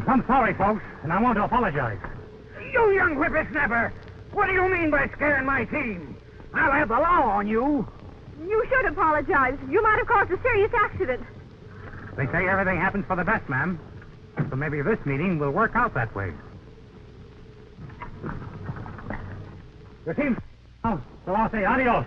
I'm sorry, folks, and I want to apologize. You young whippersnapper! What do you mean by scaring my team? I'll have the law on you. You should apologize. You might have caused a serious accident. They say everything happens for the best, ma'am. So maybe this meeting will work out that way. Your team's now, so I'll say adios.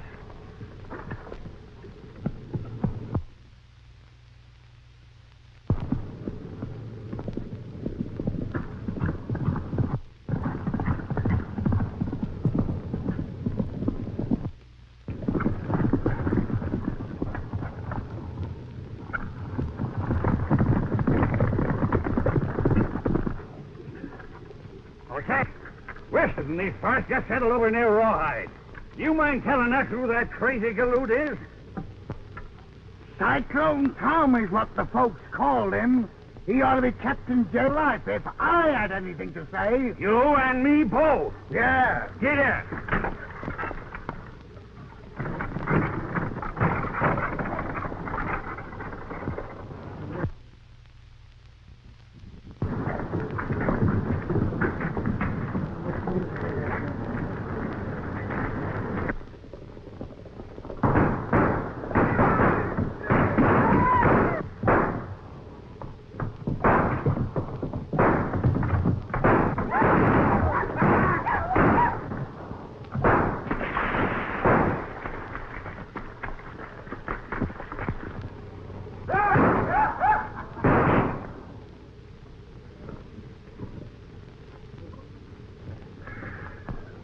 In these parts, just settled over near Rawhide. You mind telling us who that crazy galoot is? Cyclone Tom is what the folks called him. He ought to be kept in jail life if I had anything to say. You and me both. Yeah. Get in.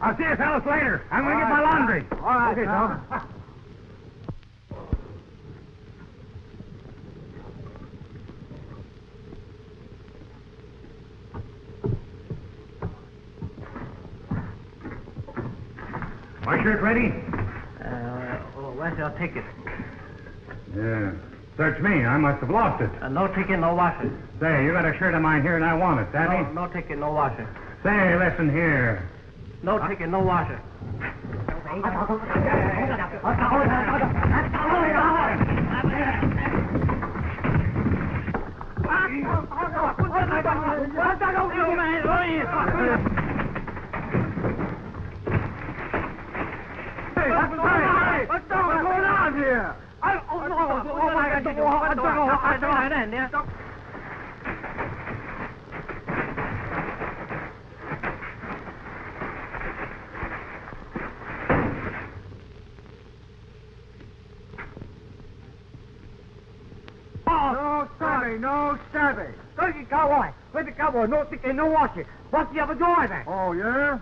I'll see you fellas later. I'm going to get my laundry. All right, okay, Tom. My shirt ready? Where's your ticket? Yeah. Search me. I must have lost it. No ticket, no washer. Say, you got a shirt of mine here and I want it, Daddy. No ticket, no washer. Say, listen here. No ticket, no washer. What's going on here? Sorry, no stabbing. Go get cowboy. Where's the cowboy? No ticket, no washing. What's the other door then? Oh, yeah?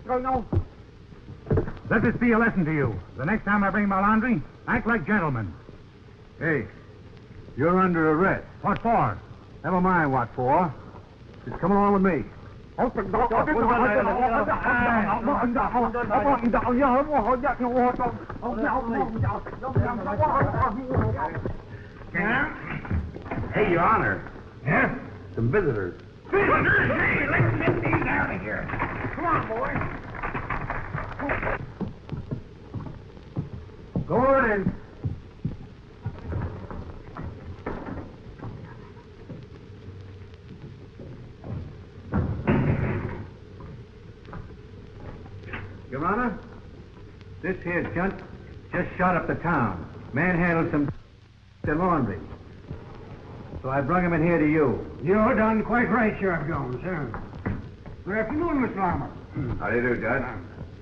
No. Let this be a lesson to you. The next time I bring my laundry, act like gentlemen. Hey, you're under arrest. What for? Never mind what for. Just come along with me. Hey, Your Honor. Yeah? Some visitors. Hey, let's get these out of here. Come on, boy. Go on in. Your Honor, this here junt just shot up the town. Manhandled some laundry. So I brung him in here to you. You're done quite right, Sheriff Jones. Good afternoon, Mr. Lamar. How do you do, Judge?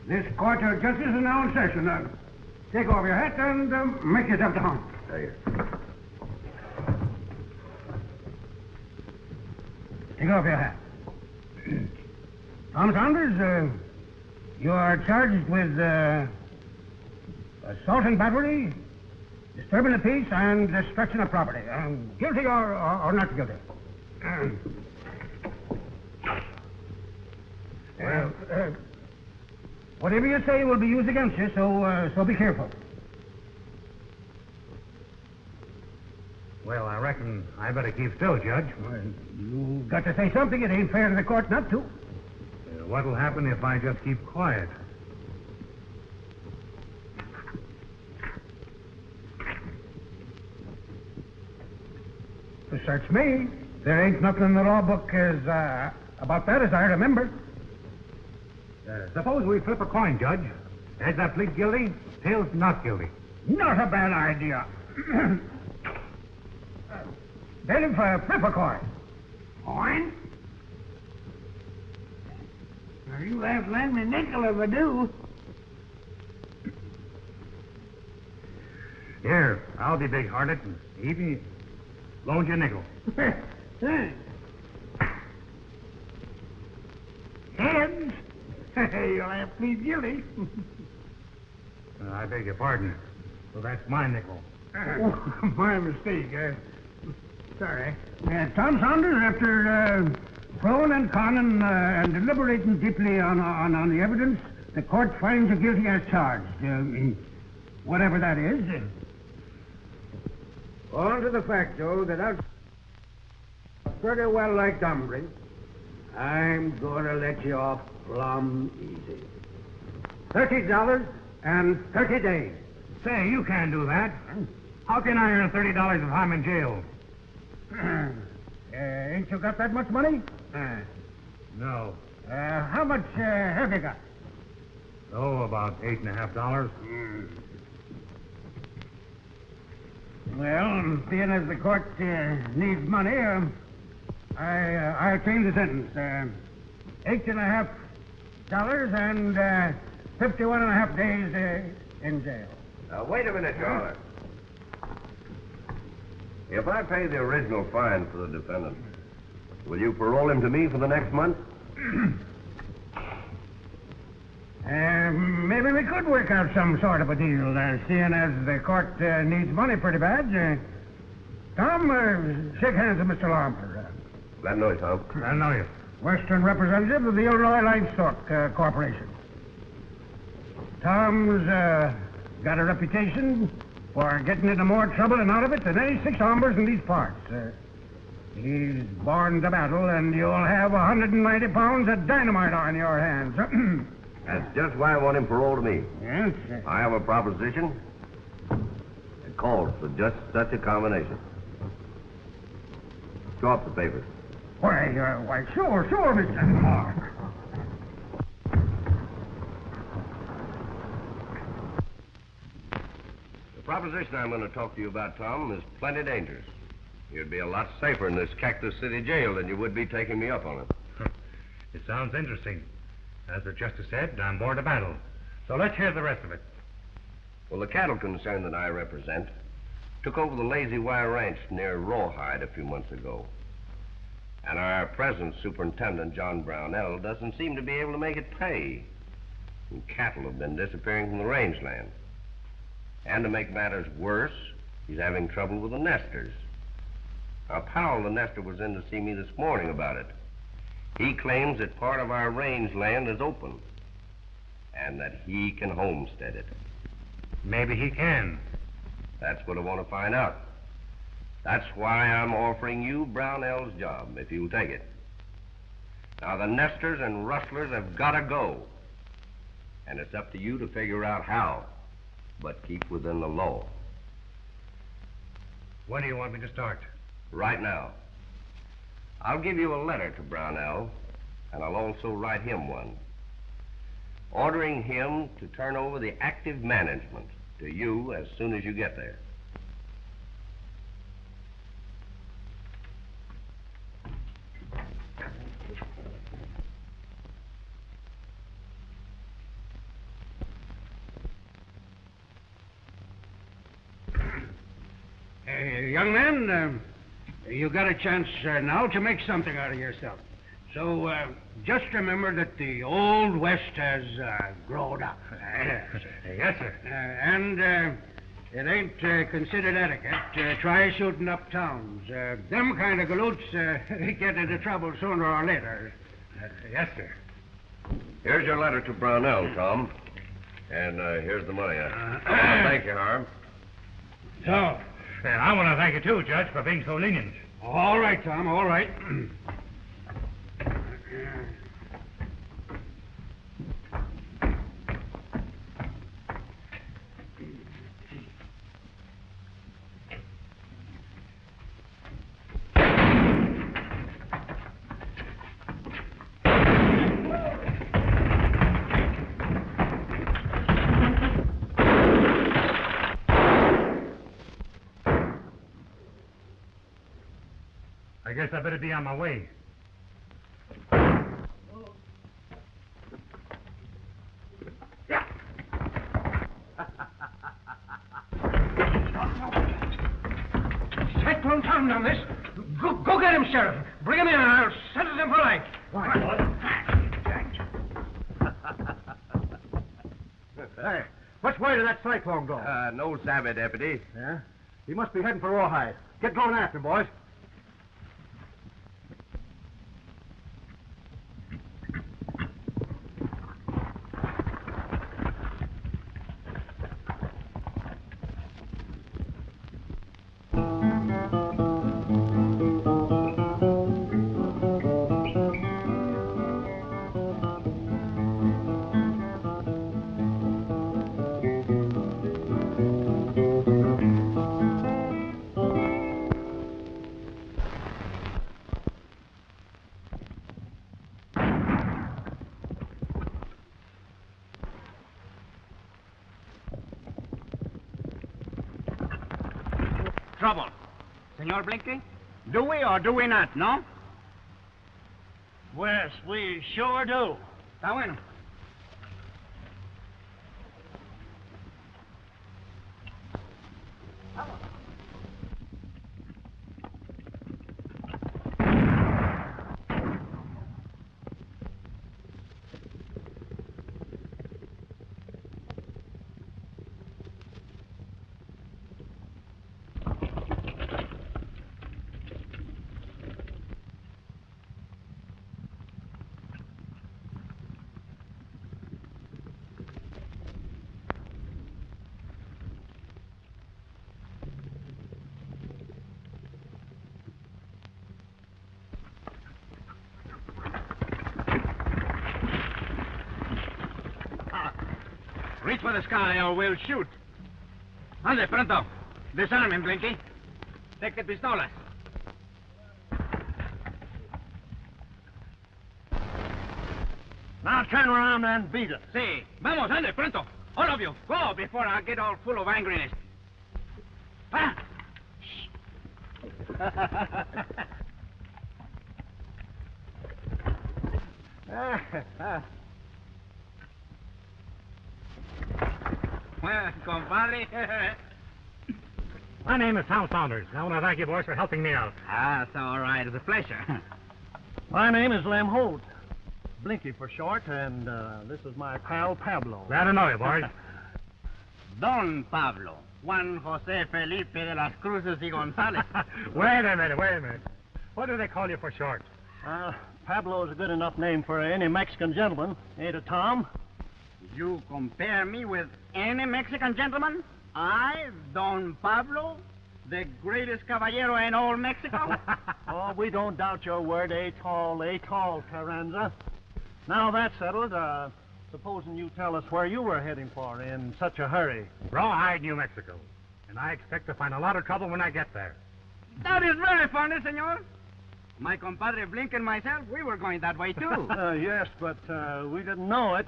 This court of justice is now in session. Take off your hat and make yourself to home. Thank you. Take off your hat. Tom Saunders, you are charged with assault and battery, disturbing the peace, and destruction of property. Guilty or not guilty? Whatever you say will be used against you, so be careful. Well, I reckon I better keep still, Judge. You got to say something. It ain't fair to the court not to. What'll happen if I just keep quiet? To search me. There ain't nothing in the law book about that as I remember. Suppose we flip a coin, Judge. Heads up, plead guilty. Tails not guilty. Not a bad idea. Then flip a coin. Coin? Now, you have to lend me a nickel if I do. Here, I'll be big-hearted and even loan you a nickel. Thanks. Heads? You'll have to plead guilty. I beg your pardon. So that's my nickel. My mistake. Sorry. Tom Saunders, after proing and conning and deliberating deeply on the evidence, the court finds you guilty as charged. Whatever that is. On to the fact, Joe, that I'm pretty well like Dumbry. I'm going to let you off plumb easy. $30 and 30 days. Say, you can't do that. How can I earn $30 if I'm in jail? Ain't you got that much money? No. How much have you got? Oh, about $8.50. Well, seeing as the court needs money, I change the sentence. $8.50 and 51.5 days in jail. Now, wait a minute, Your Honor. If I pay the original fine for the defendant, will you parole him to me for the next month? Maybe we could work out some sort of a deal, seeing as the court needs money pretty bad. Tom, shake hands with Mr. Larmer. Glad to know you, Tom. I know you. Western representative of the Illinois Livestock Corporation. Tom's got a reputation for getting into more trouble and out of it than any 6 hombres in these parts. He's born to battle, and you'll have 190 pounds of dynamite on your hands. That's just why I want him paroled to me. Yes, I have a proposition that calls for just such a combination. Show up the papers. Why, sure, Mr. Moore. The proposition I'm going to talk to you about, Tom, is plenty dangerous. You'd be a lot safer in this Cactus City jail than you would be taking me up on it. It sounds interesting. As the justice said, I'm born to battle. So let's hear the rest of it. Well, the cattle concern that I represent took over the Lazy Wire Ranch near Rawhide a few months ago. And our present superintendent, John Brownell, doesn't seem to be able to make it pay. And cattle have been disappearing from the rangeland. And to make matters worse, he's having trouble with the nesters. Now, Powell, the nester, was in to see me this morning about it. He claims that part of our rangeland is open, and that he can homestead it. Maybe he can. That's what I want to find out. That's why I'm offering you Brownell's job, if you'll take it. Now, the nesters and rustlers have got to go. And it's up to you to figure out how, but keep within the law. When do you want me to start? Right now. I'll give you a letter to Brownell, and I'll also write him one, ordering him to turn over the active management to you as soon as you get there. Young man, you got a chance now to make something out of yourself. So just remember that the Old West has grown up. Yes, sir. And it ain't considered etiquette. Try shooting up towns. Them kind of galoots get into trouble sooner or later. Yes, sir. Here's your letter to Brownell, Tom. And here's the money. Thank you, Harm. So, I want to thank you, too, Judge, for being so lenient. all right, Tom, all right. I guess I better be on my way. Cyclone Tom done this. Go get him, Sheriff. Bring him in and I'll sentence him for life. Hey, which way did that cyclone go? No savvy, Deputy. Yeah? He must be heading for Rawhide. Get going after him, boys. Trouble. Senor Blinky? Do we or do we not, no? Yes, we sure do. Está bueno. Reach for the sky or we'll shoot. Ande, pronto. Disarm him, Blinky. Take the pistolas. Now turn around and beat it. Sí. Vamos, ande, pronto. All of you, go before I get all full of angriness. Ah! Well, compadre. My name is Saunders. I want to thank you, boys, for helping me out. It's all right. It's a pleasure. My name is Lem Holt. Blinky for short, and this is my pal Pablo. Glad to know you, boys. Don Pablo. Juan Jose Felipe de las Cruces y González. Wait a minute. What do they call you for short? Pablo is a good enough name for any Mexican gentleman, ain't it, Tom? You compare me with any Mexican gentleman? I, Don Pablo, the greatest caballero in all Mexico? Oh, we don't doubt your word, a tall, Carranza. Now that's settled, supposing you tell us where you were heading for in such a hurry. Rawhide, New Mexico. And I expect to find a lot of trouble when I get there. That is very funny, senor. My compadre Blink and myself, we were going that way, too. Yes, but we didn't know it.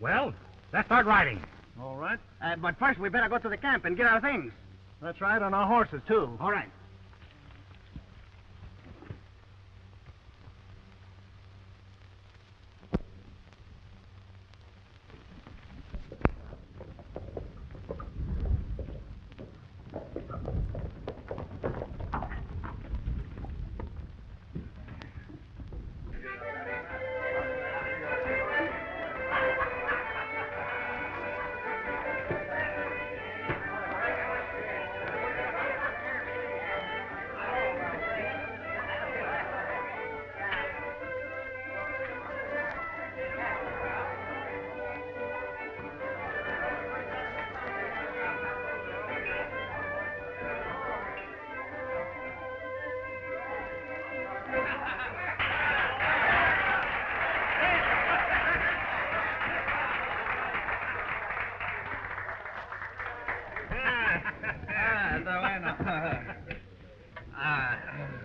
Well, let's start riding. All right. But first, we better go to the camp and get our things. That's right, on our horses, too. All right.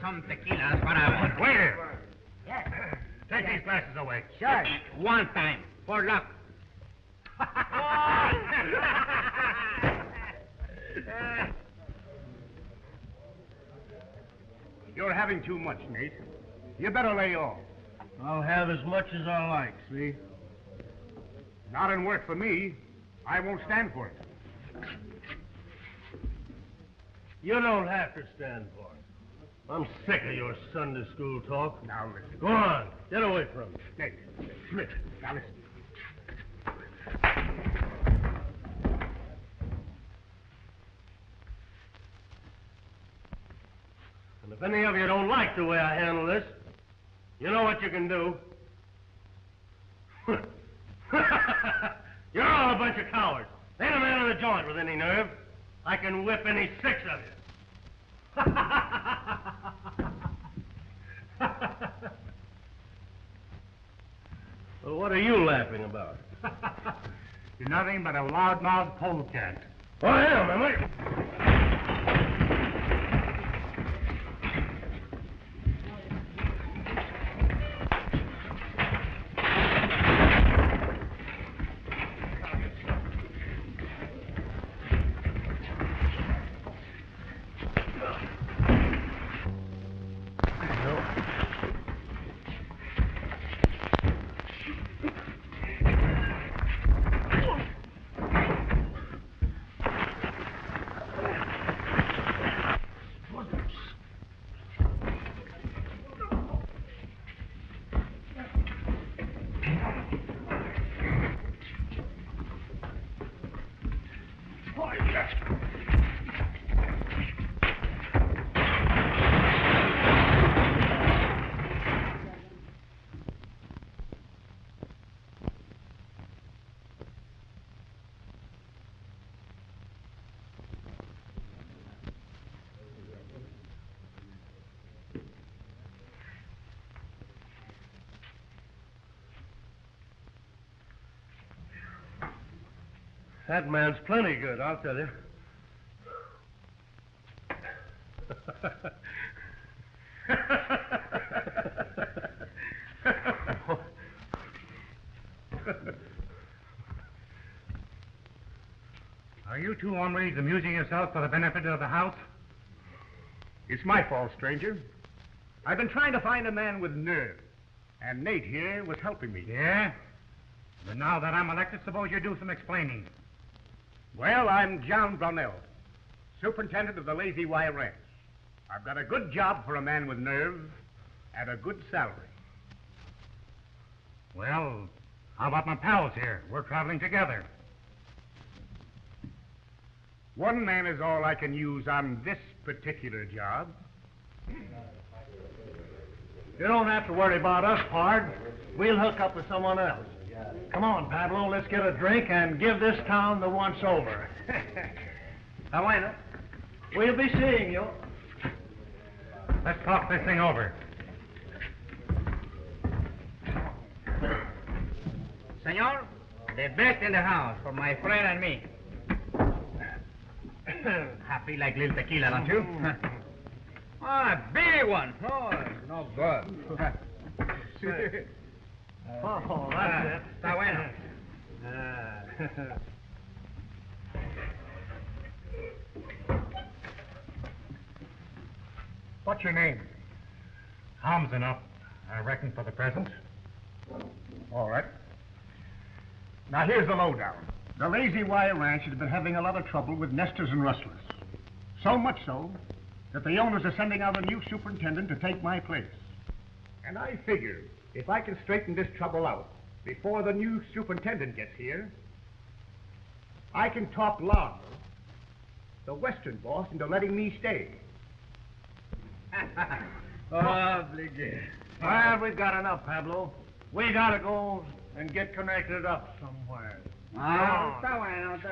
Some tequilas para... Waiter! Yes. Take these glasses away. Sure. One time. For luck. You're having too much, Nate. You better lay off. I'll have as much as I like, see? Not in work for me. I won't stand for it. You don't have to stand for it. I'm sick of your Sunday school talk. Now listen. Go on. Get away from me. Nate. Smith. Now listen. And if any of you don't like the way I handle this, you know what you can do. You're all a bunch of cowards. Ain't a man in the joint with any nerve. I can whip any six of you. Well, what are you laughing about? You're nothing but a loudmouth polecat. Oh, I am I? That man's plenty good, I'll tell you. Are you two hombres amusing yourselves for the benefit of the house? It's my fault, stranger. I've been trying to find a man with nerve. And Nate here was helping me. Yeah? But now that I'm elected, suppose you do some explaining. Well, I'm John Brownell, superintendent of the Lazy Y Ranch. I've got a good job for a man with nerve and a good salary. Well, how about my pals here? We're traveling together. One man is all I can use on this particular job. You don't have to worry about us, Pard. We'll hook up with someone else. Come on, Pablo, let's get a drink and give this town the once-over. Está bueno. We'll be seeing you. Let's talk this thing over. Senor, the best in the house for my friend and me. Happy like little tequila, don't you? A big one. Oh, it's no good. Oh, that's it. Está bueno. What's your name? Calm's enough, I reckon, for the present. All right. Now, here's the lowdown. The Lazy Y Ranch has been having a lot of trouble with nesters and rustlers. So much so that the owners are sending out a new superintendent to take my place. And I figure if I can straighten this trouble out before the new superintendent gets here, I can talk Lars, the western boss, into letting me stay. Obligé. Well, we've got enough, Pablo. We gotta go and get connected up somewhere. Ah, está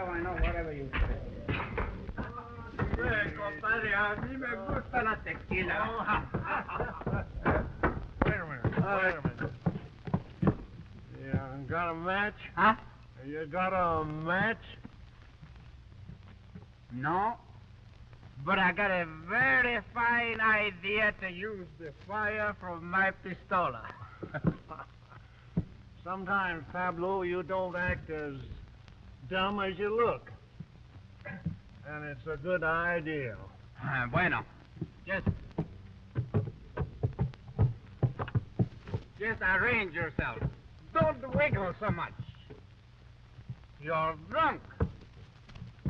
bueno, whatever you say. Compadre, a mí me gusta la tequila. Wait a minute. You got a match? Huh? You got a match? No, but I got a very fine idea to use the fire from my pistola. Sometimes, Pablo, you don't act as dumb as you look. And it's a good idea. Bueno, just arrange yourself. Don't wiggle so much. You're drunk.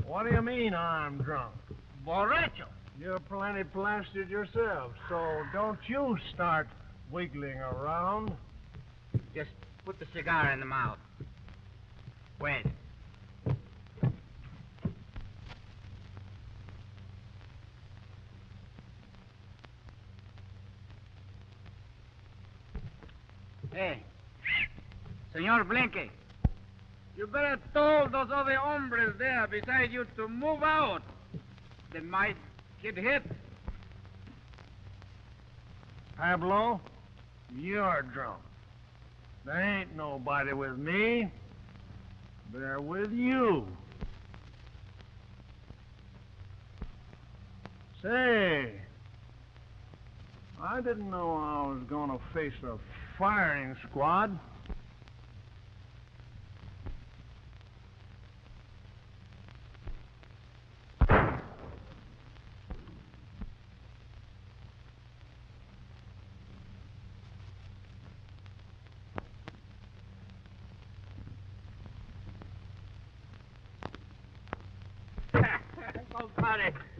What do you mean I'm drunk? Borracho. You're plenty plastered yourself, so don't you start wiggling around. Just put the cigar in the mouth. Wait. Hey, Senor Blinky, you better tell those other hombres there beside you to move out. They might get hit. Pablo, you're drunk. There ain't nobody with me. They're with you. Say, I didn't know I was gonna face a firing squad.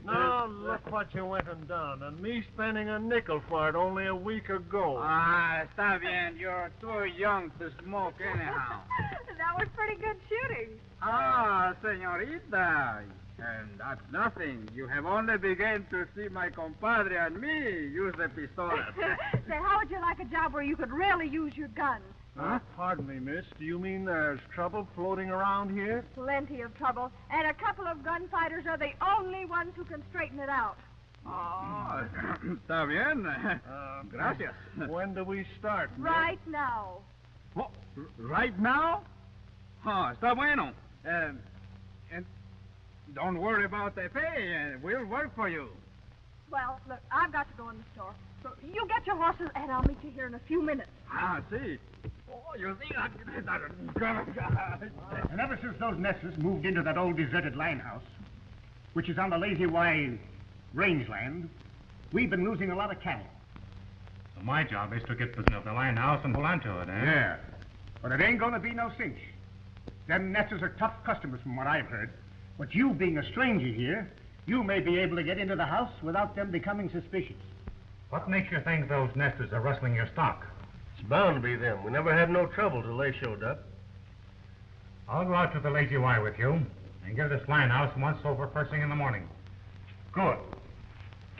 Now look what you went and done, and me spending a nickel for it only a week ago. Ah, está bien. You're too young to smoke anyhow. That was pretty good shooting. Ah, señorita. And that's nothing. You have only begun to see my compadre and me use the pistola. Say, how would you like a job where you could really use your gun? Huh? Pardon me, miss. Do you mean there's trouble floating around here? Plenty of trouble, and a couple of gunfighters are the only ones who can straighten it out. Oh, está bien. Gracias. When do we start, miss? Right now. Oh, right now? Oh, está bueno. And don't worry about the pay. We'll work for you. Well, look, I've got to go in the store. So you get your horses, and I'll meet you here in a few minutes. Ah, see. Oh, you see? And ever since those Nesters moved into that old deserted line house, which is on the Lazy Y rangeland, we've been losing a lot of cattle. So my job is to get possession of the line house and hold on to it, eh? Yeah. But it ain't gonna be no cinch. Them Nesters are tough customers from what I've heard. But you being a stranger here, you may be able to get into the house without them becoming suspicious. What makes you think those nesters are rustling your stock? It's bound to be them. We never had no trouble till they showed up. I'll go out to the Lazy Y with you and give this line house once over first thing in the morning. Good.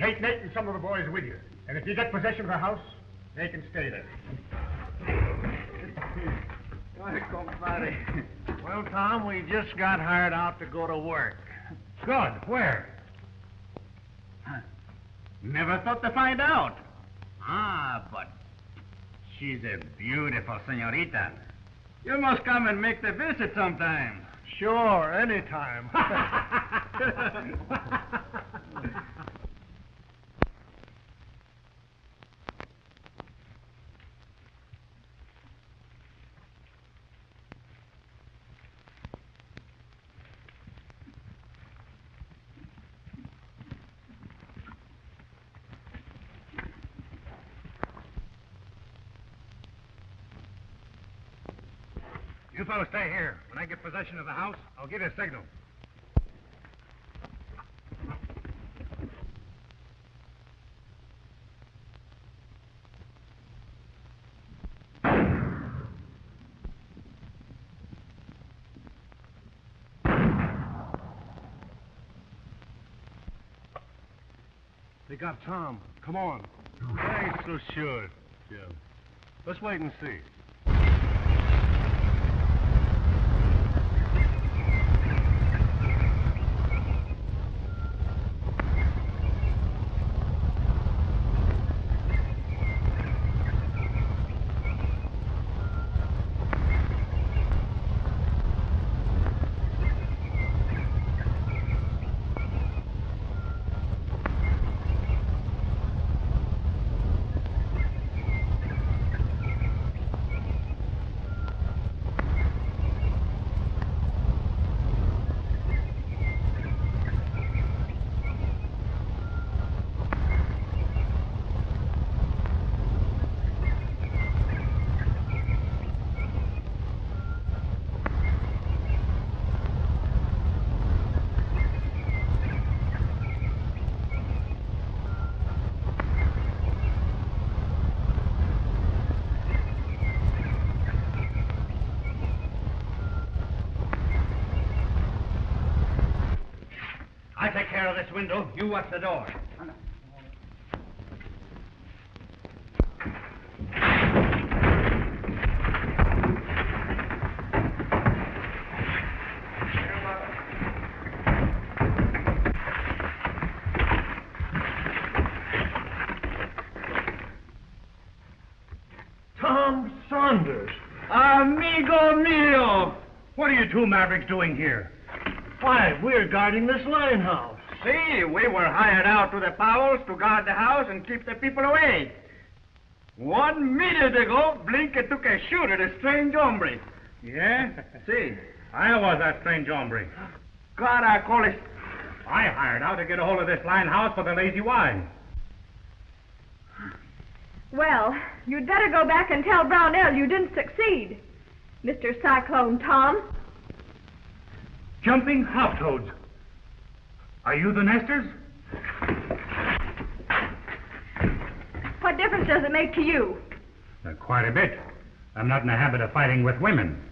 Take Nate and some of the boys with you. And if you get possession of the house, they can stay there. Well, Tom, we just got hired out to go to work. Good. Where? Never thought to find out. But she's a beautiful señorita. You must come and make the visit sometime. Sure, anytime. You fellows stay here. When I get possession of the house, I'll give you a signal. They got Tom. Come on. I ain't so sure, Jim. Let's wait and see. I take care of this window. You watch the door. Tom Saunders. Amigo mío! What are you two mavericks doing here? Why, we're guarding this line house. See, we were hired out to the Powells to guard the house and keep the people away. 1 minute ago, Blinker took a shoot at a strange hombre. Yeah? See, I was that strange hombre. God, I call it. I hired out to get a hold of this line house for the Lazy Y. Well, you'd better go back and tell Brownell you didn't succeed, Mr. Cyclone Tom. Jumping hop-toads. Are you the nesters? What difference does it make to you? Quite a bit. I'm not in the habit of fighting with women.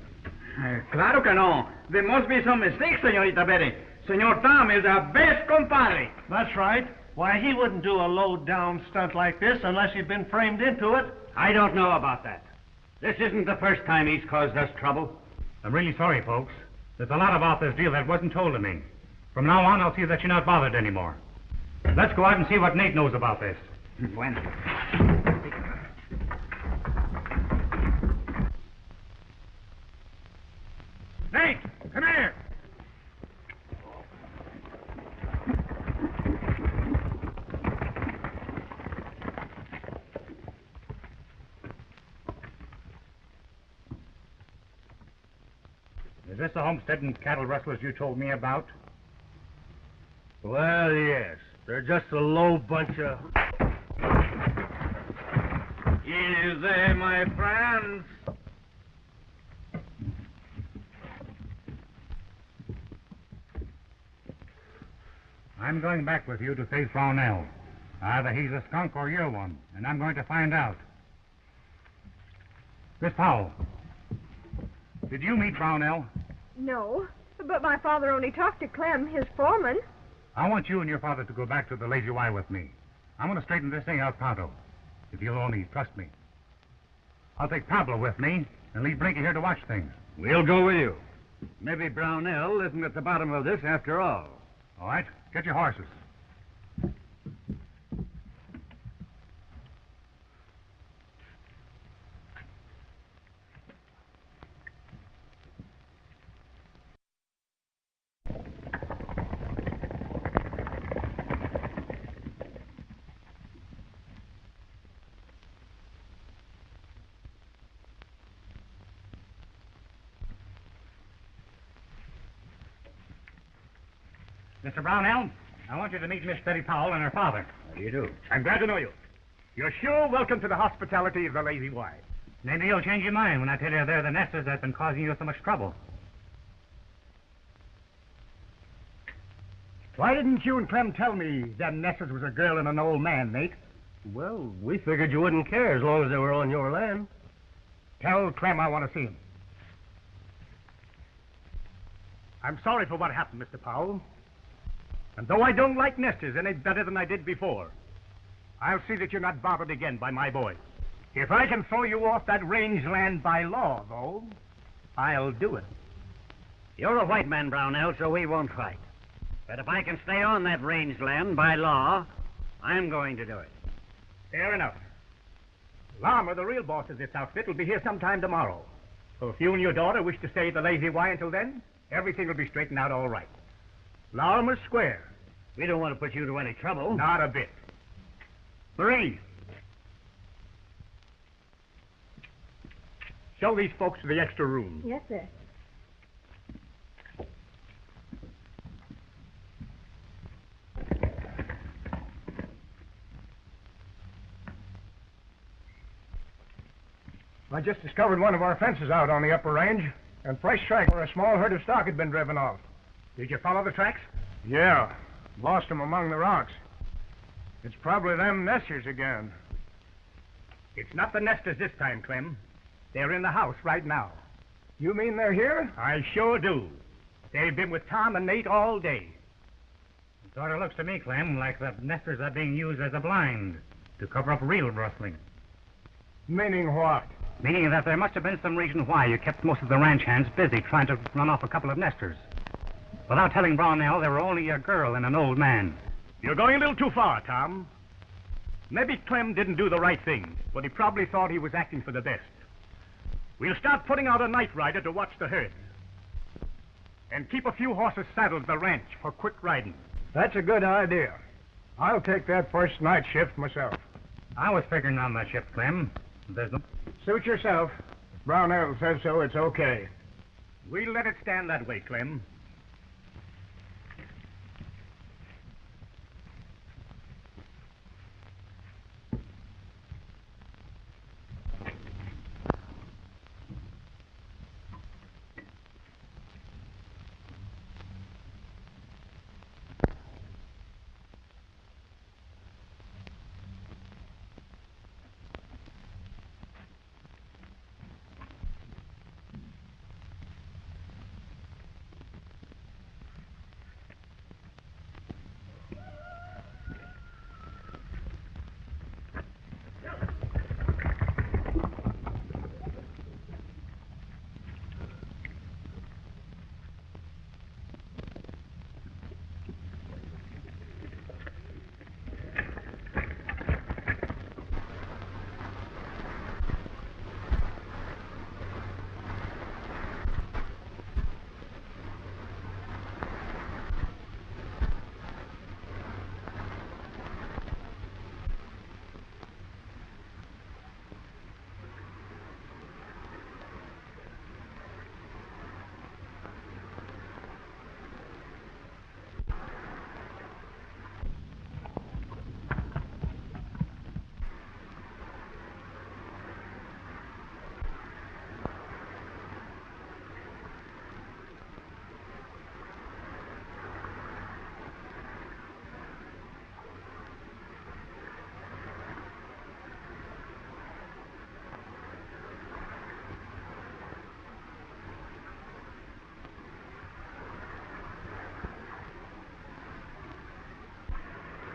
Claro que no. There must be some mistake, señorita Betty. Señor Tom is our best compadre. That's right. Why, he wouldn't do a low-down stunt like this unless he'd been framed into it. I don't know about that. This isn't the first time he's caused us trouble. I'm really sorry, folks. There's a lot about this deal that wasn't told to me. From now on, I'll see that you're not bothered anymore. Let's go out and see what Nate knows about this. Bueno. Nate, come here. Is this the homestead and cattle rustlers you told me about? Well, yes. They're just a low bunch of... Easy, my friends. I'm going back with you to face Brownell. Either he's a skunk or you're one, and I'm going to find out. Miss Powell, did you meet Brownell? No, but my father only talked to Clem, his foreman. I want you and your father to go back to the Lazy Y with me. I'm going to straighten this thing out pronto, if you'll only trust me. I'll take Pablo with me and leave Blinky here to watch things. We'll go with you. Maybe Brownell isn't at the bottom of this after all. All right, get your horses. Mr. Brownell, I want you to meet Miss Betty Powell and her father. How do you do? I'm glad to know you. You're sure welcome to the hospitality of the Lazy Y. Maybe you'll change your mind when I tell you they're the nesters that's been causing you so much trouble. Why didn't you and Clem tell me them nesters was a girl and an old man, Nate? Well, we figured you wouldn't care as long as they were on your land. Tell Clem I want to see him. I'm sorry for what happened, Mr. Powell. And though I don't like nesters any better than I did before, I'll see that you're not bothered again by my boys. If I can throw you off that range land by law, though, I'll do it. You're a white man, Brownell, so we won't fight. But if I can stay on that range land by law, I'm going to do it. Fair enough. Llama, the real boss of this outfit, will be here sometime tomorrow. So if you and your daughter wish to stay at the Lazy Y until then, everything will be straightened out all right. Llama's square. We don't want to put you to any trouble. Not a bit. 3. Show these folks to the extra room. Yes, sir. I just discovered one of our fences out on the upper range, and fresh track where a small herd of stock had been driven off. Did you follow the tracks? Yeah. Lost them among the rocks. It's probably them nesters again. It's not the nesters this time, Clem. They're in the house right now. You mean they're here? I sure do. They've been with Tom and Nate all day. It sort of looks to me, Clem, like the nesters are being used as a blind to cover up real rustling. Meaning what? Meaning that there must have been some reason why you kept most of the ranch hands busy trying to run off a couple of nesters. Without telling Brownell they were only a girl and an old man. You're going a little too far, Tom. Maybe Clem didn't do the right thing, but he probably thought he was acting for the best. We'll start putting out a night rider to watch the herd. And keep a few horses saddled at the ranch for quick riding. That's a good idea. I'll take that first night shift myself. I was figuring on that shift, Clem. There's no... Suit yourself. Brownell says so, it's okay. We'll let it stand that way, Clem.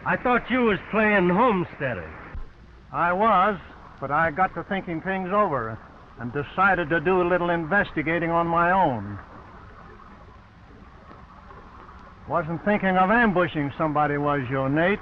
I thought you was playing homesteader. I was, but I got to thinking things over and decided to do a little investigating on my own. Wasn't thinking of ambushing somebody, was you, Nate?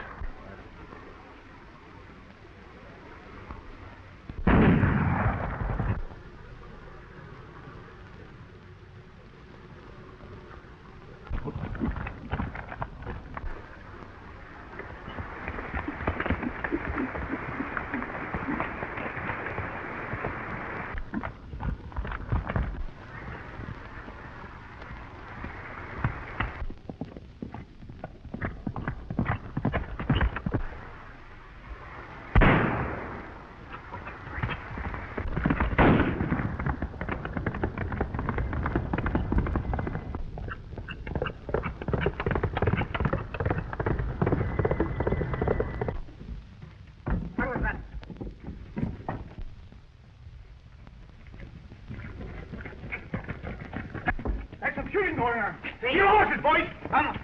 Shooting going on. Get your horses, boys. Come.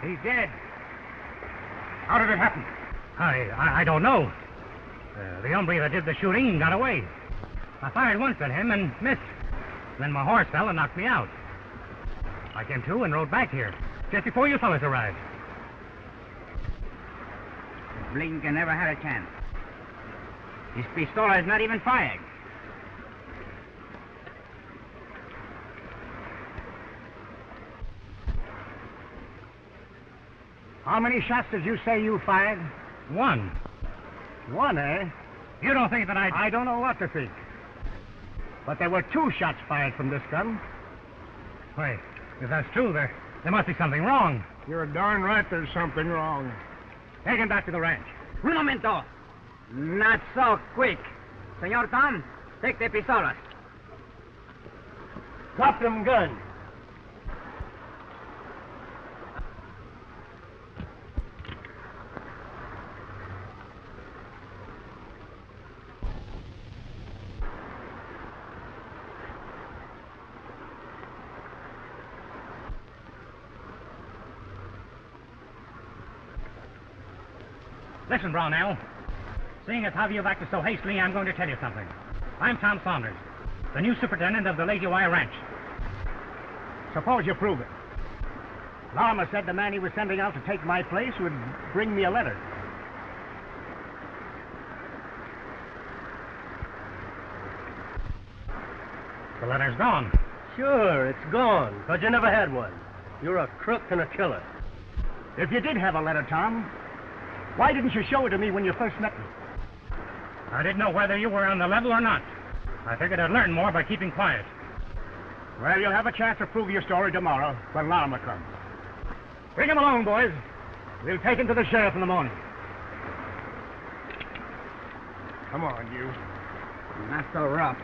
He's dead. How did it happen? I don't know. The hombre that did the shooting got away. I fired once at him and missed. Then my horse fell and knocked me out. I came to and rode back here, just before you fellas arrived. Blinker never had a chance. His pistola is not even fired. How many shots did you say you fired? One. One, eh? You don't think that I don't know what to think. But there were 2 shots fired from this gun. Wait, if that's true, there must be something wrong. You're darn right there's something wrong. Take him back to the ranch. Un momento. Not so quick. Senor Tom, take the pistolas. Drop them guns. Listen, Brownell. Seeing as how you've acted so hastily, I'm going to tell you something. I'm Tom Saunders, the new superintendent of the Lazy Wire Ranch. Suppose you prove it. Lama said the man he was sending out to take my place would bring me a letter. The letter's gone. Sure, it's gone, but you never had one. You're a crook and a killer. If you did have a letter, Tom, why didn't you show it to me when you first met me? I didn't know whether you were on the level or not. I figured I'd learn more by keeping quiet. Well, you'll have a chance to prove your story tomorrow when Lama comes. Bring him along, boys. We'll take him to the sheriff in the morning. Come on, you. Not so rough.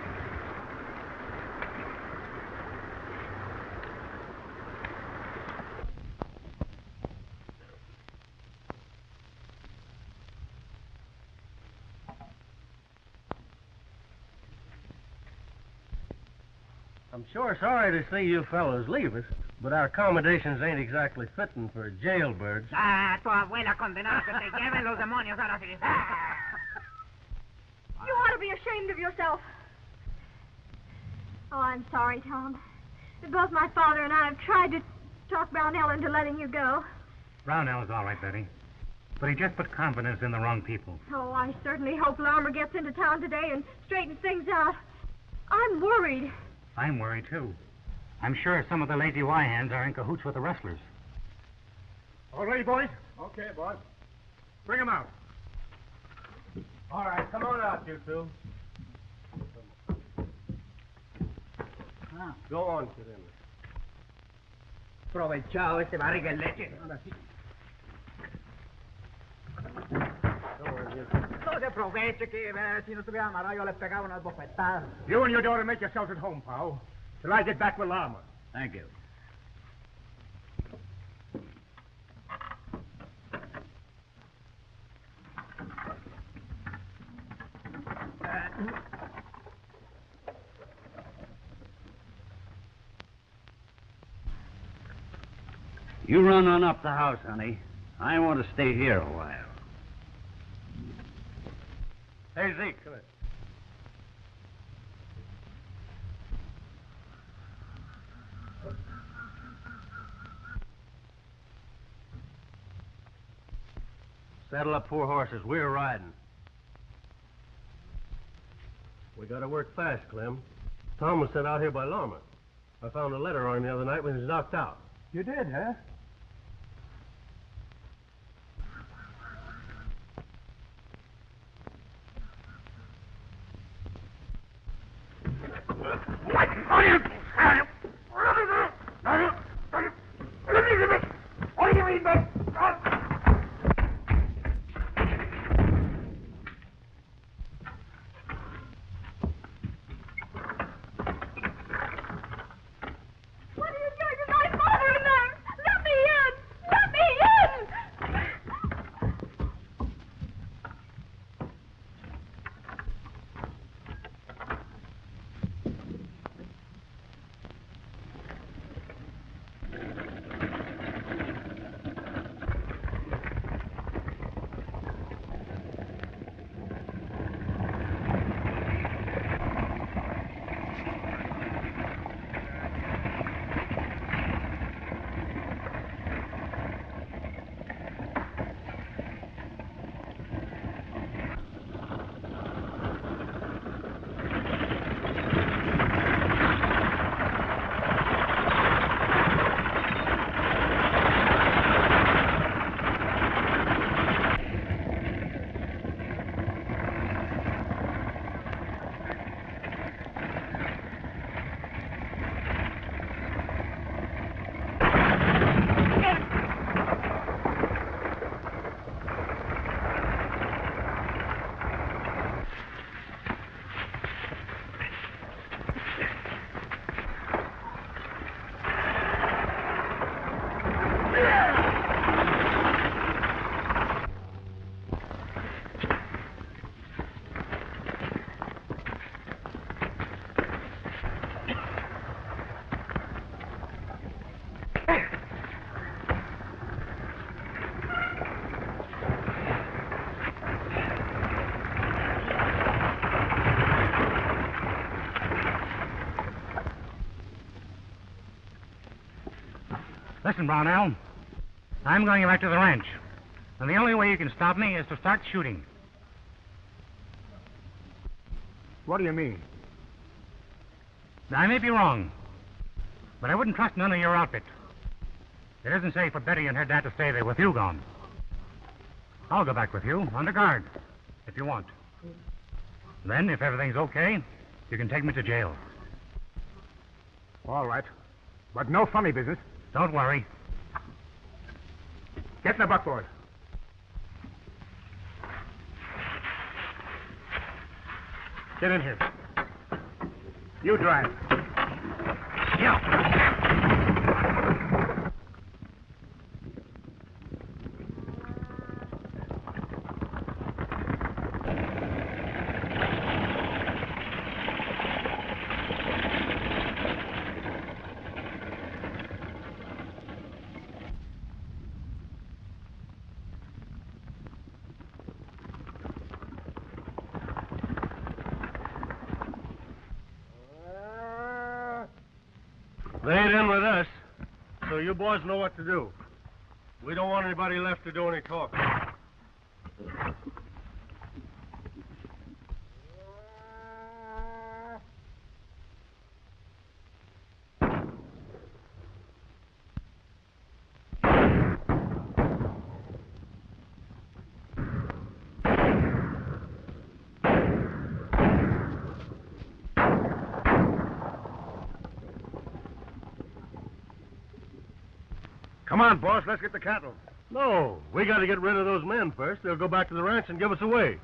I'm sure sorry to see you fellows leave us, but our accommodations ain't exactly fitting for jailbirds. Ah, tu abuela condenada que te lleven los demonios ahora sí. You ought to be ashamed of yourself. Oh, I'm sorry, Tom. Both my father and I have tried to talk Brownell into letting you go. Brownell's all right, Betty. But he just put confidence in the wrong people. Oh, I certainly hope Larmer gets into town today and straightens things out. I'm worried. I'm worried, too. I'm sure some of the lazy Y hands are in cahoots with the rustlers. All ready, boys? Okay, boss. Bring him out. All right, come on out, you two. Go on, kid. Aprovechado este barriga en leche. No se aproveche que si no estuviera amarrado yo le pegaba unas bofetadas. You and your daughter make yourselves at home, Powell, till I get back with Lama. Thank you. You run on up the house, honey. I want to stay here a while. Hey, Zeke, come here. Saddle up 4 horses. We're riding. We gotta work fast, Clem. Tom was sent out here by Lama. I found a letter on him the other night when he was knocked out. You did, huh? Listen, Brownell. I'm going back to the ranch. And the only way you can stop me is to start shooting. What do you mean? I may be wrong, but I wouldn't trust none of your outfit. It isn't safe for Betty and her dad to stay there with you gone. I'll go back with you, under guard, if you want. Then, if everything's okay, you can take me to jail. All right. But no funny business. Don't worry. Get in the buckboard. Get in here. You drive. Yeah. They ain't in with us, so you boys know what to do. We don't want anybody left to do any talking. Come on, boss. Let's get the cattle. No, we got to get rid of those men first. They'll go back to the ranch and give us away.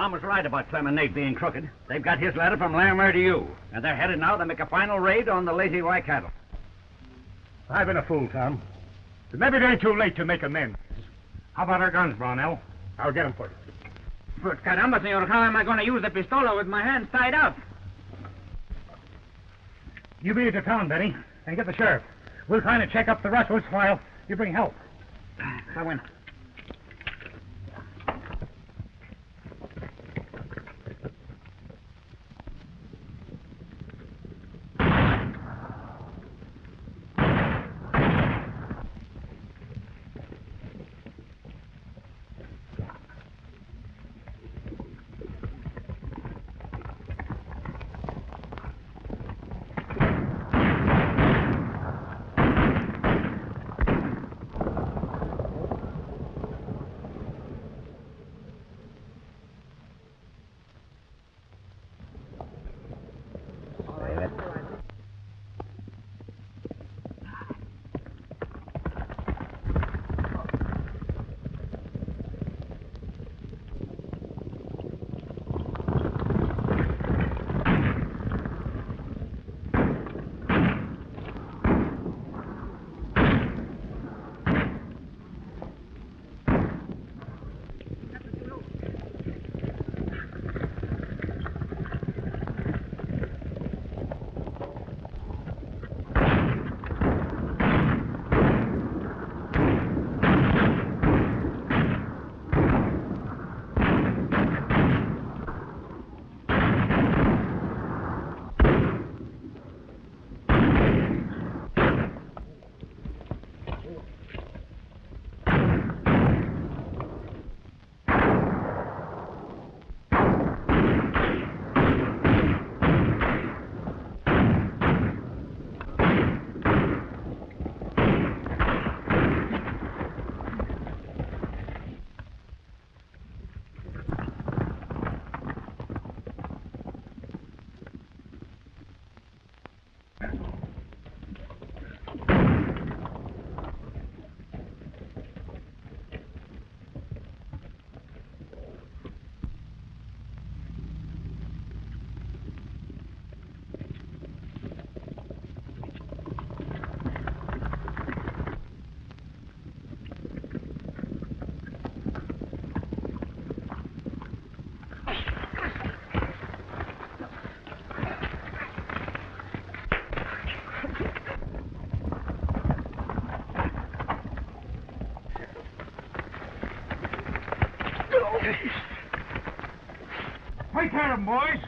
Tom was right about Clem and Nate being crooked. They've got his letter from Larimer to you, and they're headed now to make a final raid on the Lazy Y cattle. I've been a fool, Tom. But maybe it ain't too late to make amends. How about our guns, Brownell? I'll get them for you. But caramba, senor, how am I going to use the pistola with my hands tied up? You beat it to town, Betty, and get the sheriff. We'll try to check up the rustlers while you bring help. I win. Take care of them, boys.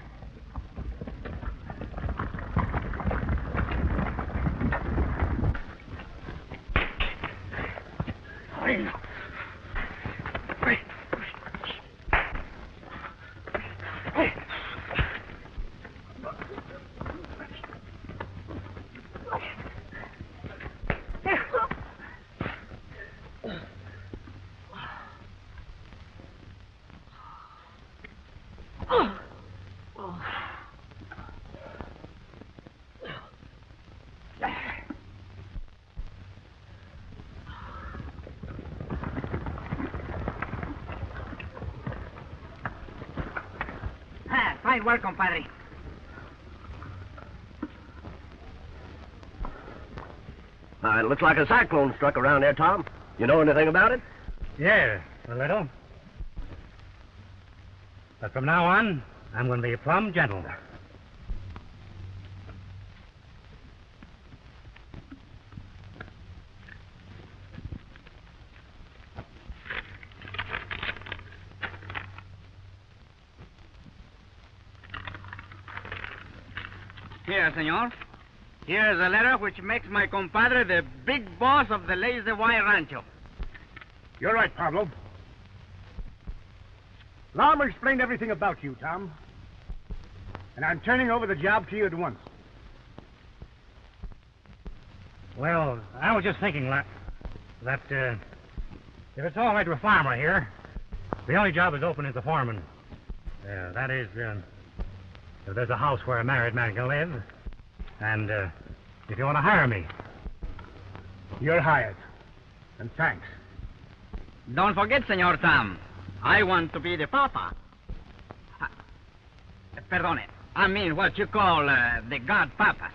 Fine work, compadre. It looks like a cyclone struck around there, Tom. You know anything about it? Yeah, a little. But from now on, I'm going to be plumb gentle. Here, senor. Here is a letter which makes my compadre the big boss of the Lazy Y Rancho. You're right, Pablo. Lama explained everything about you, Tom. And I'm turning over the job to you at once. Well, I was just thinking that if it's all right with a farmer here, the only job that's open is the foreman. That is, if there's a house where a married man can live, and if you want to hire me. You're hired. And thanks. Don't forget, Senor Tom, I want to be the papa. Perdone, I mean what you call the god papa.